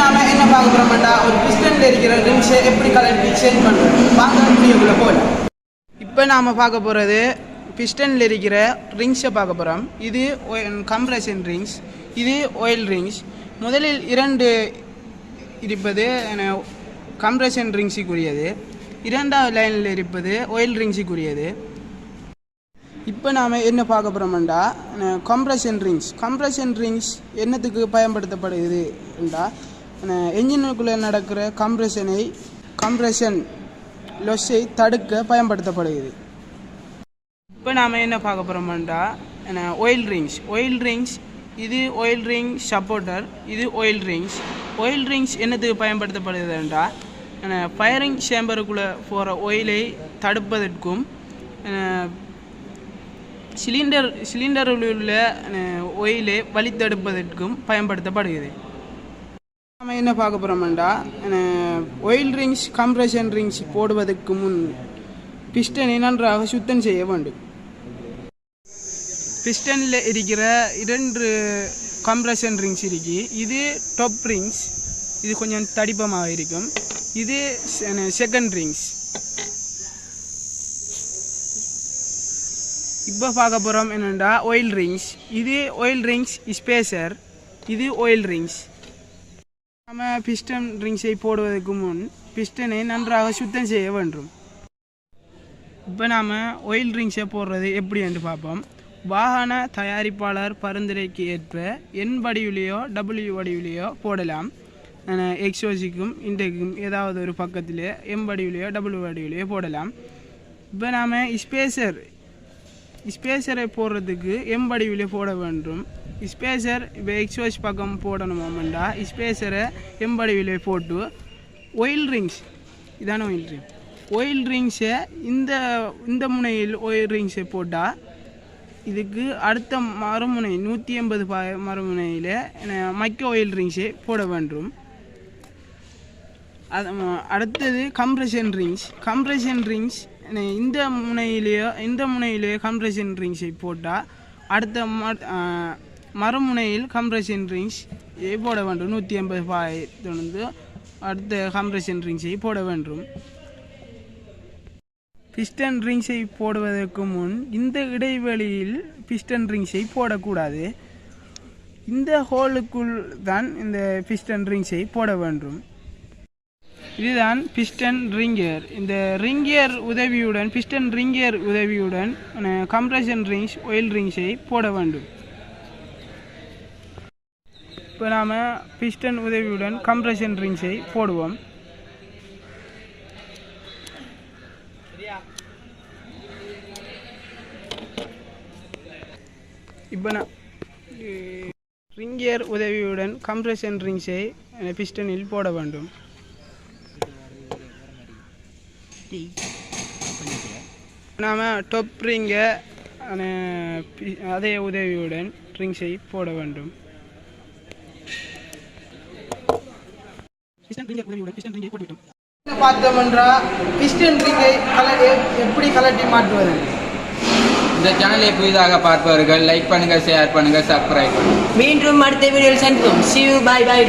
நாம என்ன பார்க்க போறோம்னா ஒரு பிஸ்டன்ல இருக்கிற ரிங்ஸை எப்படி கலட்டி சேஞ்ச் பண்றது வாங்க வீடியோக்குள்ள போலாம். இப்போ நாம பார்க்க போறது பிஸ்டன்ல இருக்கிற ரிங்ஸை பார்க்க போறோம். இது கம்ப்ரஷன் ரிங்ஸ், இது ஆயில் ரிங்ஸ். முதலில் இரண்டு இருப்பது கம்ப்ரஷன் ரிங்ஸுக்குரியது, இரண்டாவது லைனில் இருப்பது ஆயில் ரிங்ஸுக்குரியது. இப்போ நாம் என்ன பார்க்க போகிறோம்டா கம்ப்ரஷன் ரிங்ஸ் என்னத்துக்கு பயன்படுத்தப்படுகிறது என்றால் என்ஜினுக்குள்ளே நடக்கிற கம்ப்ரஷன் லொஸ்ஸை தடுக்க பயன்படுத்தப்படுகிறது. இப்போ நாம் என்ன பார்க்க போகிறோம்டா ஆயில் ரிங்ஸ். இது ஆயில் ரிங் சப்போர்ட்டர், இது ஆயில் ரிங்ஸ் என்னத்துக்கு பயன்படுத்தப்படுகிறது என்றால் ஃபயரிங் சேம்பருக்குள்ளே போகிற ஆயிலை தடுப்பதற்கும் சிலிண்டரில் உள்ள ஆயிலை வழித்தடுப்பதற்கும் பயன்படுத்தப்படுகிறது. நம்ம என்ன பார்க்க போகிறோம்டா ஆயில் ரிங்ஸ் கம்ப்ரஷன் ரிங்ஸ் போடுவதற்கு முன் பிஸ்டனை நன்றாக சுத்தம் செய்ய வேண்டும். பிஸ்டனில் இருக்கிற இரண்டு கம்ப்ரஷன் ரிங்ஸ் இருக்கு. இது டாப் ரிங்ஸ், இது கொஞ்சம் தடிப்பமாக இருக்கும். இது செகண்ட் ரிங்ஸ். இப்போ பார்க்க போகிறோம் என்னென்னா ஆயில் ரிங்ஸ். இது ஆயில் ரிங்ஸ் ஸ்பேசர், இது ஆயில் ரிங்ஸ். நம்ம பிஸ்டன் ரிங்ஸை போடுவதற்கு முன் பிஸ்டனை நன்றாக சுத்தம் செய்ய வேண்டும். இப்போ நாம் ஆயில் ரிங்ஸை போடுறது எப்படி என்று பார்ப்போம். வாகன தயாரிப்பாளர் பரிந்துரைக்கு ஏற்ப என் வடிவிலையோ டபிள்யூ வடிவிலையோ போடலாம். எக்ஸோஸுக்கும் இன்டெக்கும் ஏதாவது ஒரு பக்கத்தில் எம் வடிவிலையோ டபிள்யூ வடிவிலையோ போடலாம். இப்போ நாம் ஸ்பேசரை போடுறதுக்கு எம் வடிவிலே போட வேண்டும். ஸ்பேசர் இப்போ எக்ஸோஸ் பக்கம் போடணுமாண்டா ஸ்பேசரை எம் வடிவிலே போட்டு ஆயில் ரிங்ஸ், இதான ஆயில் ரிங்ஸை இந்த முனையில் ஆயில் ரிங்ஸை போட்டால் இதுக்கு அடுத்த மறுமுனை 180 மறுமுனையில் மைக்ரோ ஆயில் ரிங்ஸை போட வேண்டும். அடுத்தது கம்ப்ரஷன் ரிங்ஸ் இந்த முனையிலேயோ கம்ப்ரஷன் ரிங்ஸை போட்டால் அடுத்த மறுமுனையில் கம்ப்ரஷன் ரிங்ஸ் போட வேண்டும். 180 அடுத்த கம்ப்ரஷன் ரிங்ஸை போட வேண்டும். பிஸ்டன் ரிங்ஸை போடுவதற்கு முன் இந்த இடைவெளியில் பிஸ்டன் ரிங்ஸை போடக்கூடாது. இந்த ஹோலுக்குள் தான் இந்த பிஸ்டன் ரிங்ஸை போட வேண்டும். இதுதான் பிஸ்டன் ரிங்கியர். இந்த பிஸ்டன் ரிங்கியர் உதவியுடன் கம்ப்ரஷன் ரிங்ஸ் ஆயில் ரிங்ஸை போட வேண்டும். இப்போ நாம் பிஸ்டன் உதவியுடன் கம்ப்ரஷன் ரிங்ஸை போடுவோம். இப்போ நான் ரிங்கியர் உதவியுடன் கம்ப்ரஷன் ரிங்ஸை பிஸ்டனில் போட வேண்டும். நாம் டாப் ரிங்கை அதே உதவியுடன் ரிங்ஸை போட வேண்டும். பார்த்தோம்னா பிஸ்டன் ரிங்கை எப்படி கலட்டி மாற்றுவது. இந்த சேனலை புதிதாக பார்ப்பவர்கள் லைக் பண்ணுங்க, ஷேர் பண்ணுங்க, சப்ஸ்கிரைப் பண்ணுங்க. மீண்டும் அடுத்த வீடியோவில் சந்திப்போம். See you, bye bye.